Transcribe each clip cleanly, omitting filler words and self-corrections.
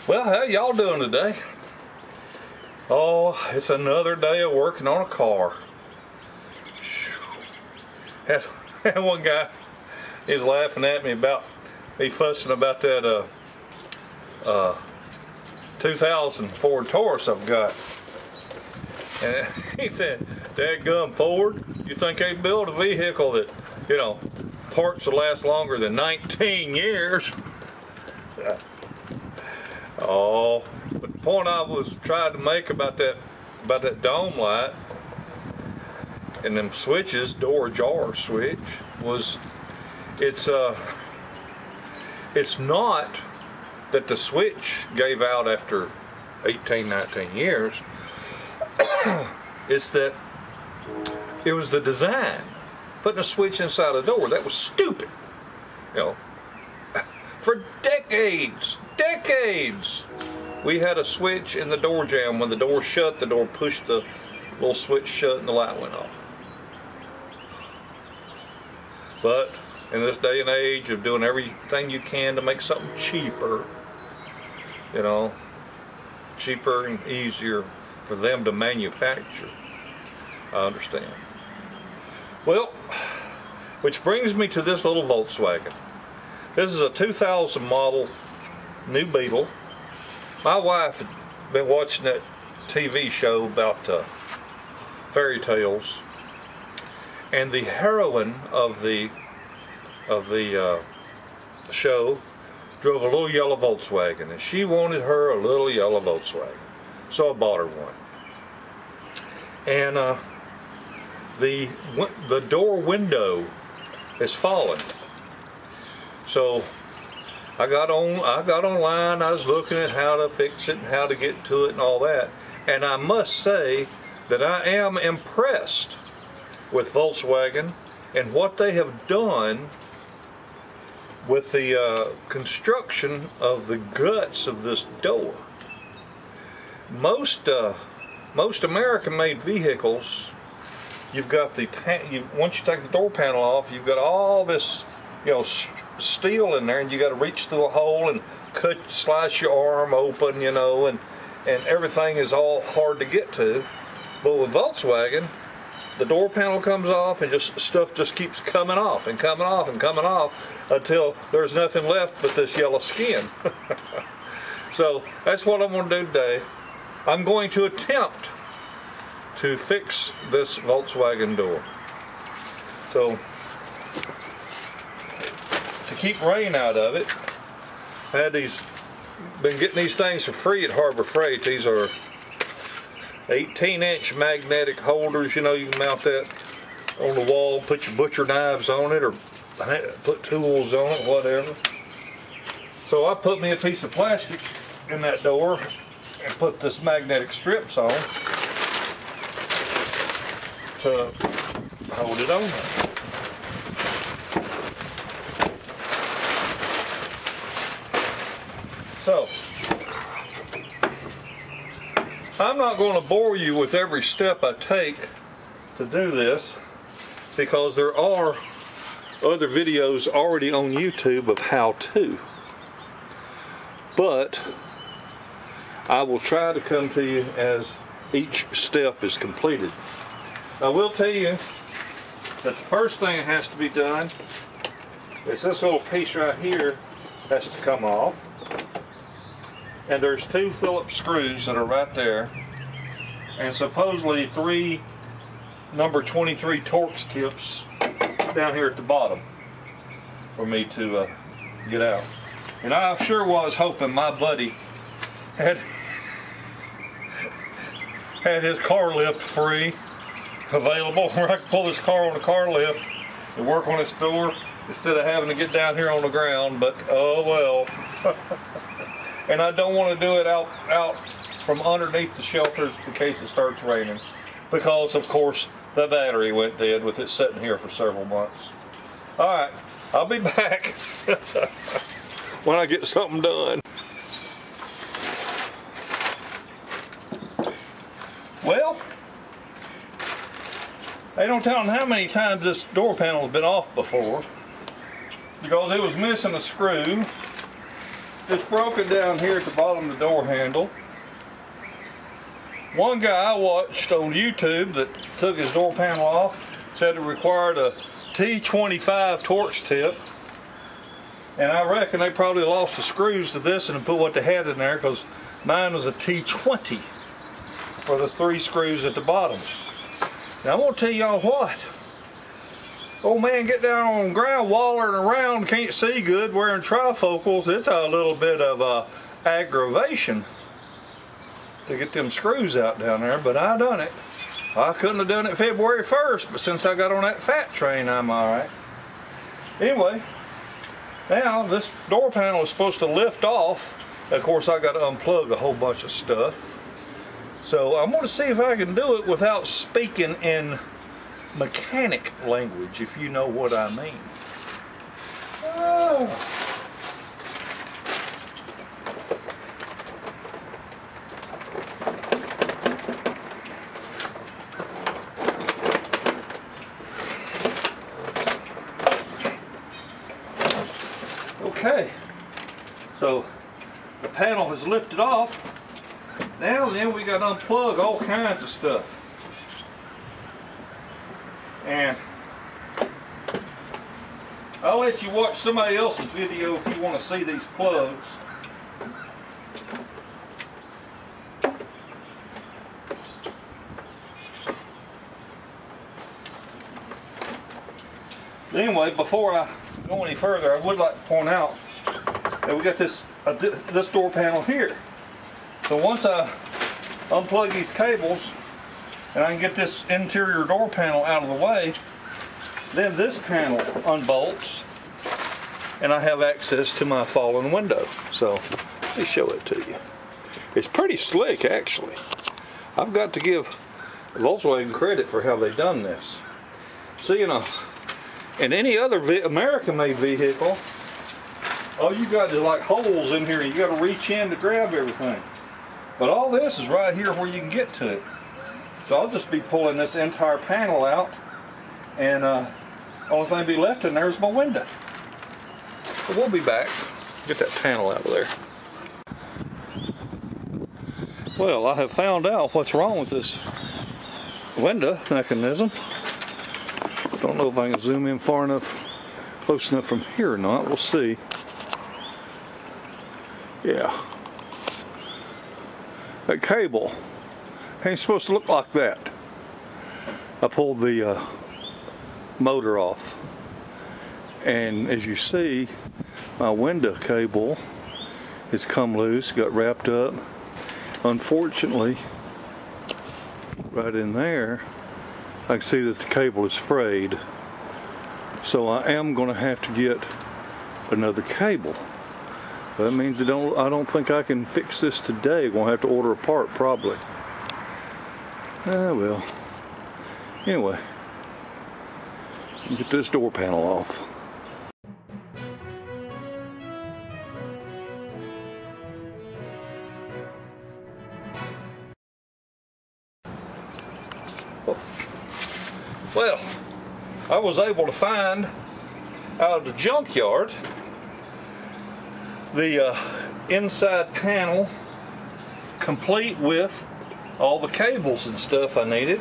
Well, how y'all doing today? Oh, it's another day of working on a car. Had one guy, he's laughing at me about me fussing about that 2000 Ford Taurus I've got. And he said, "Dadgum Ford, you think they build a vehicle that, you know, parts will last longer than 19 years?" Oh, but the point I was trying to make about that dome light and them switches, door ajar switch, was it's not that the switch gave out after 18, 19 years. It's that it was the design. Putting a switch inside a door, that was stupid. You know, for decades, we had a switch in the door jamb. When the door shut, the door pushed the little switch shut and the light went off. But in this day and age of doing everything you can to make something cheaper, you know, cheaper and easier for them to manufacture, I understand. Well, which brings me to this little Volkswagen. This is a 2000 model new Beetle. My wife had been watching that TV show about fairy tales, and the heroine of the show drove a little yellow Volkswagen, and she wanted her a little yellow Volkswagen, so I bought her one. And the door window is fallen, so I got online. I was looking at how to fix it and how to get to it and all that, and I must say that I am impressed with Volkswagen and what they have done with the construction of the guts of this door. Most American-made vehicles, you've got once you take the door panel off, you've got all this, you know, steel in there, and you got to reach through a hole and slice your arm open, you know, and everything is all hard to get to. But with Volkswagen, the door panel comes off, and stuff just keeps coming off and coming off and coming off until there's nothing left but this yellow skin. So that's what I'm going to do today. I'm going to attempt to fix this Volkswagen door. So, to keep rain out of it, I had been getting these things for free at Harbor Freight. These are 18-inch magnetic holders. You know, you can mount that on the wall, put your butcher knives on it, or put tools on it, whatever. So I put me a piece of plastic in that door and put this magnetic strips on to hold it on. So, I'm not going to bore you with every step I take to do this, because there are other videos already on YouTube of how to. But I will try to come to you as each step is completed. I will tell you that the first thing that has to be done is this little piece right here has to come off. And there's 2 Phillips screws that are right there, and supposedly 3 number 23 Torx tips down here at the bottom for me to get out. And I sure was hoping my buddy had his car lift free available, where I could pull this car on a car lift and work on this door instead of having to get down here on the ground. But oh well. And I don't want to do it out from underneath the shelters in case it starts raining, because of course the battery went dead with it sitting here for several months. Alright, I'll be back when I get something done. Well, they don't tell them how many times this door panel has been off before, because it was missing a screw. it's broken down here at the bottom of the door handle. One guy I watched on YouTube that took his door panel off said it required a T25 Torx tip. And I reckon they probably lost the screws to this and put what they had in there, because mine was a T20 for the 3 screws at the bottom. Now I'm going to tell y'all what. Old man get down on the ground wallering around, can't see good, wearing trifocals. It's a little bit of aggravation to get them screws out down there, but I done it. I couldn't have done it February 1st, but since I got on that fat train, I'm alright. Anyway, now this door panel is supposed to lift off. Of course, I got to unplug a whole bunch of stuff. So I'm going to see if I can do it without speaking in mechanic language, if you know what I mean. Oh. Okay, so the panel has lifted off. Now then, we got to unplug all kinds of stuff. And I'll let you watch somebody else's video if you want to see these plugs. Anyway, before I go any further, I would like to point out that we got this door panel here. So once I unplug these cables and I can get this interior door panel out of the way, then this panel unbolts and I have access to my fallen window. So let me show it to you. It's pretty slick, actually. I've got to give Volkswagen credit for how they done this. See, in any other American-made vehicle, all you got is like holes in here. You got to reach in to grab everything. But all this is right here where you can get to it. So I'll just be pulling this entire panel out, and only thing be left in there is my window. So we'll be back. Get that panel out of there. Well, I have found out what's wrong with this window mechanism. Don't know if I can zoom in far enough, close enough from here or not. We'll see. Yeah. That cable ain't supposed to look like that. I pulled the motor off, and as you see, my window cable has come loose, got wrapped up. Unfortunately, right in there, I can see that the cable is frayed. So I am going to have to get another cable. That means I don't think I can fix this today. I'm going to have to order a part probably. Well. Anyway, get this door panel off. Well, I was able to find out of the junkyard the inside panel complete with all the cables and stuff I needed,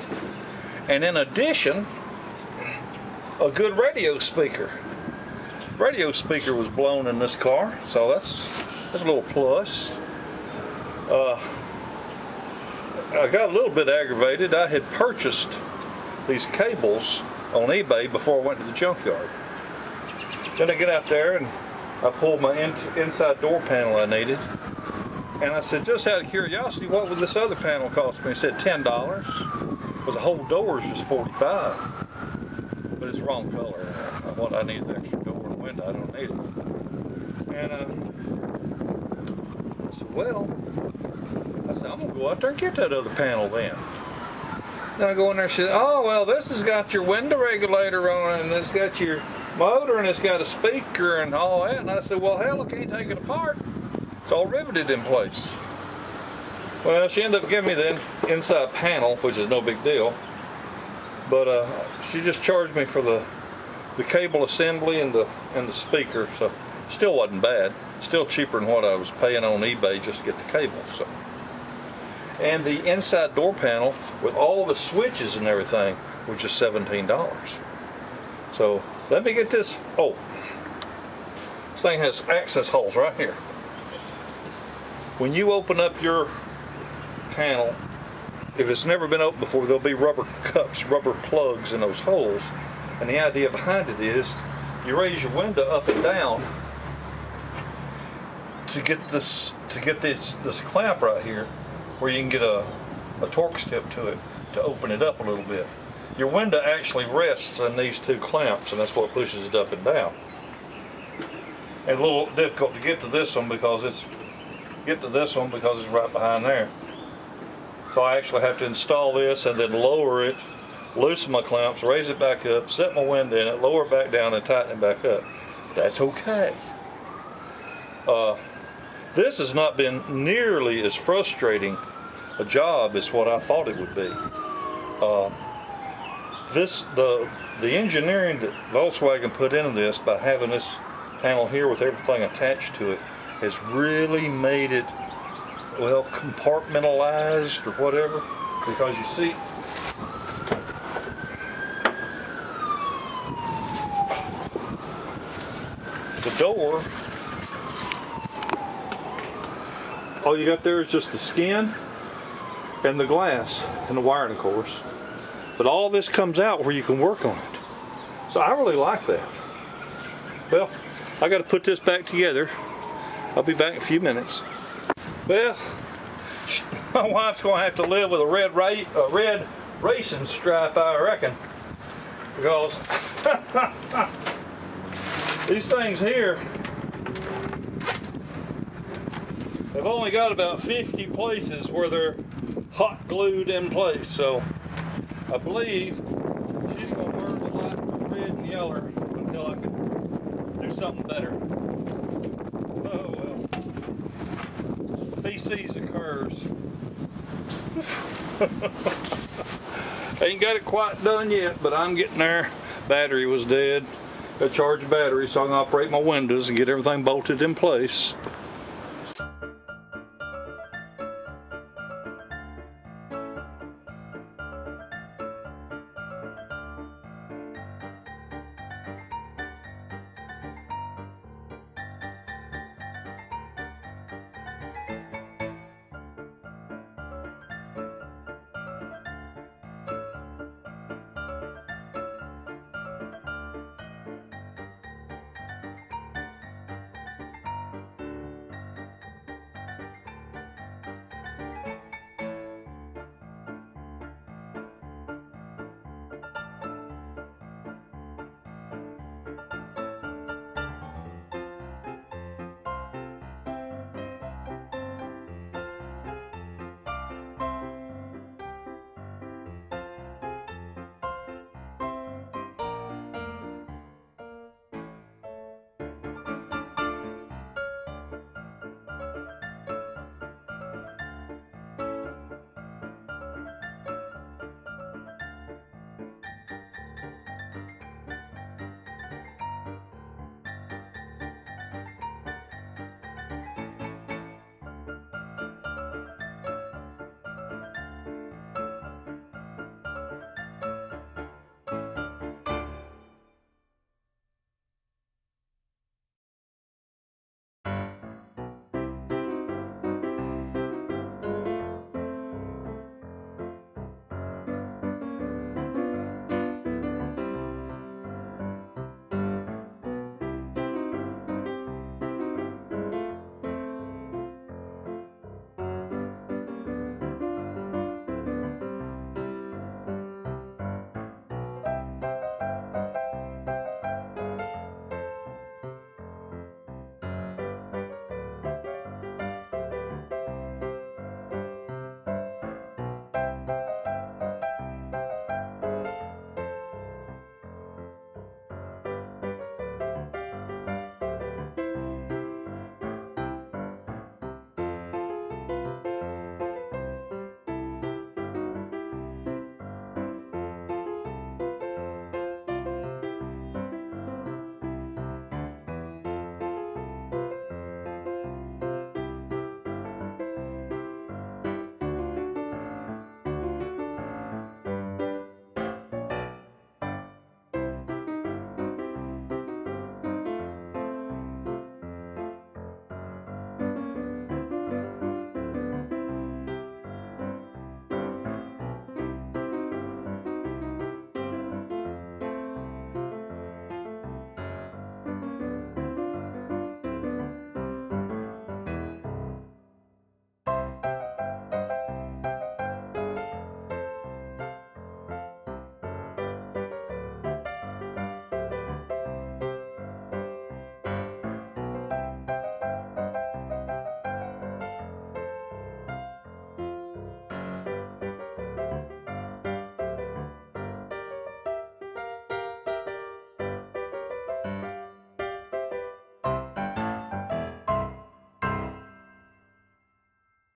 and in addition a good radio speaker. Radio speaker was blown in this car, so that's a little plus. I got a little bit aggravated. I had purchased these cables on eBay before I went to the junkyard. Then I get out there and I pulled my inside door panel I needed, and I said, just out of curiosity, what would this other panel cost me? He said $10. But the whole door is just $45. But it's the wrong color. What I need the extra door and window. I don't need it. And I said, well, I'm gonna go out there and get that other panel then. Then I go in there and say, oh well, this has got your window regulator on it, and it's got your motor, and it's got a speaker and all that. And I said, well, hell, I can't take it apart. It's all riveted in place. Well, she ended up giving me the inside panel, which is no big deal. But she just charged me for the cable assembly and the speaker. So Still wasn't bad. Still cheaper than what I was paying on eBay just to get the cable. So, and the inside door panel with all the switches and everything was just $17. So let me get this. Oh, this thing has access holes right here. When you open up your panel, if it's never been opened before, there'll be rubber cups, rubber plugs in those holes. And the idea behind it is you raise your window up and down to get this clamp right here, where you can get a Torx tip to it to open it up a little bit. Your window actually rests on these two clamps, and that's what pushes it up and down. And a little difficult to get to this one because it's right behind there. So I actually have to install this and then lower it, loosen my clamps, raise it back up, set my window in it, lower it back down, and tighten it back up. That's okay. This has not been nearly as frustrating a job as what I thought it would be. The engineering that Volkswagen put into this by having this panel here with everything attached to it has really made it, well, compartmentalized or whatever, because you see the door, all you got there is just the skin and the glass and the wiring, of course, but all this comes out where you can work on it. So I really like that. Well, I got to put this back together. I'll be back in a few minutes. Well, my wife's going to have to live with a red racing stripe, I reckon, because these things here, they've only got about 50 places where they're hot glued in place. So I believe she's going to burn the light red and yellow until I can do something better. Oh well. Feces occurs. Ain't got it quite done yet, but I'm getting there. Battery was dead. Got to charge the battery so I can operate my windows and get everything bolted in place.